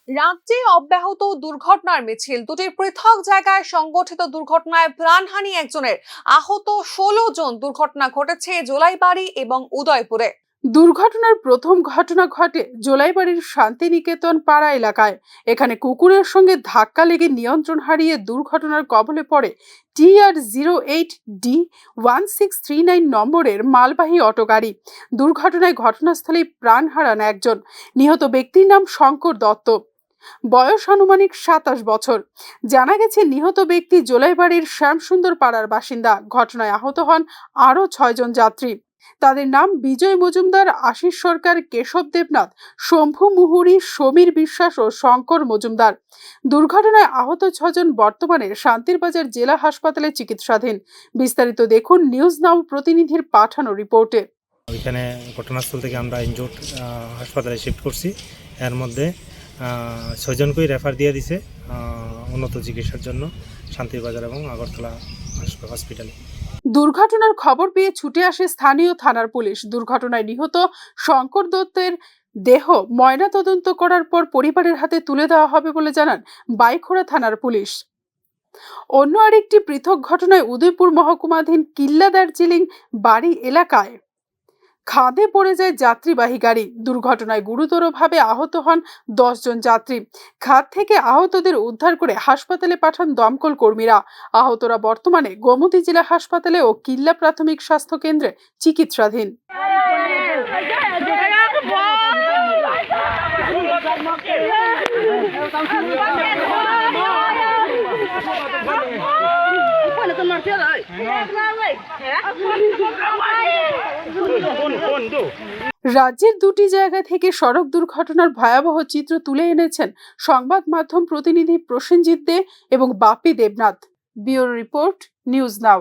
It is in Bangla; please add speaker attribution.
Speaker 1: রাজ্যে অব্যাহত দুর্ঘটনার মিছিল। দুটি পৃথক জায়গায় সংগঠিত দুর্ঘটনায় প্রাণহানি একজনের, আহত 16 জন। দুর্ঘটনা ঘটেছে জোলাইবাড়ি এবং উদয়পুরে।
Speaker 2: দুর্ঘটনার প্রথম ঘটনা ঘটে জোলাইবাড়ির শান্তিনিকেতন পাড়া এলাকায়। এখানে কুকুরের সঙ্গে ধাক্কা লেগে নিয়ন্ত্রণ হারিয়ে দুর্ঘটনার কবলে পড়ে TR08D1639 নম্বরের মালবাহী অটো গাড়ি। দুর্ঘটনায় ঘটনাস্থলেই প্রাণ হারান একজন। নিহত ব্যক্তির নাম শঙ্কর দত্ত, বয়স আনুমানিক 27 বছর। জানা গেছে নিহত ব্যক্তি জোলাইবাড়ির শ্যামসুন্দর পাড়ার বাসিন্দা। ঘটনায় আহত হন আরও 6 জন যাত্রী। তাদের নাম বিজয় মজুমদার, আশিস সরকার, কেশব দেবনাথ, শম্ভু মুহুরী, সমীর বিশ্বাস ও শঙ্কর মজুমদার। দুর্ঘটনায় আহত 6 জন বর্তমানে শান্তিরবাজার জেলা হাসপাতালে চিকিৎসাধীন। বিস্তারিত দেখুন নিউজ নাও প্রতিনিধির পাঠানো রিপোর্টে।
Speaker 3: ওইখানে ঘটনাস্থল থেকে আমরা ইনজুর্ড হাসপাতালে শিফট করছি। এর মধ্যে 6 জনকেই রেফার দিয়ে দিছে উন্নত চিকিৎসার জন্য শান্তিরবাজার এবং আগরতলা হসপিটালে।
Speaker 2: দুর্ঘটনার খবর পেয়ে ছুটে আসে স্থানীয় থানার পুলিশ। দুর্ঘটনায় নিহত শঙ্কর দত্তের দেহ ময়নাতদন্ত করার পর পরিবারের হাতে তুলে দেওয়া হবে বলে জানান বাইখোড়া থানার পুলিশ। অন্য আরেকটি পৃথক ঘটনায় উদয়পুর মহকুমাধীন কিল্লা দার্জিলিং বাড়ি এলাকায় খাদে পড়ে যায় যাত্রীবাহী গাড়ি। দুর্ঘটনায় গুরুতরভাবে আহত হন 10 জন যাত্রী। খাদ থেকে আহতদের উদ্ধার করে হাসপাতালে পাঠান দমকল কর্মীরা। আহতরা বর্তমানে গোমতী জেলা হাসপাতালে ও কিল্লা প্রাথমিক স্বাস্থ্য কেন্দ্রে চিকিৎসাধীন। রাজ্যের দুটি জায়গা থেকে সড়ক দুর্ঘটনার ভয়াবহ চিত্র তুলে এনেছেন সংবাদ মাধ্যম প্রতিনিধি প্রসেনজিৎ দে এবং Bapi Debnath. Bureau report, news নাও।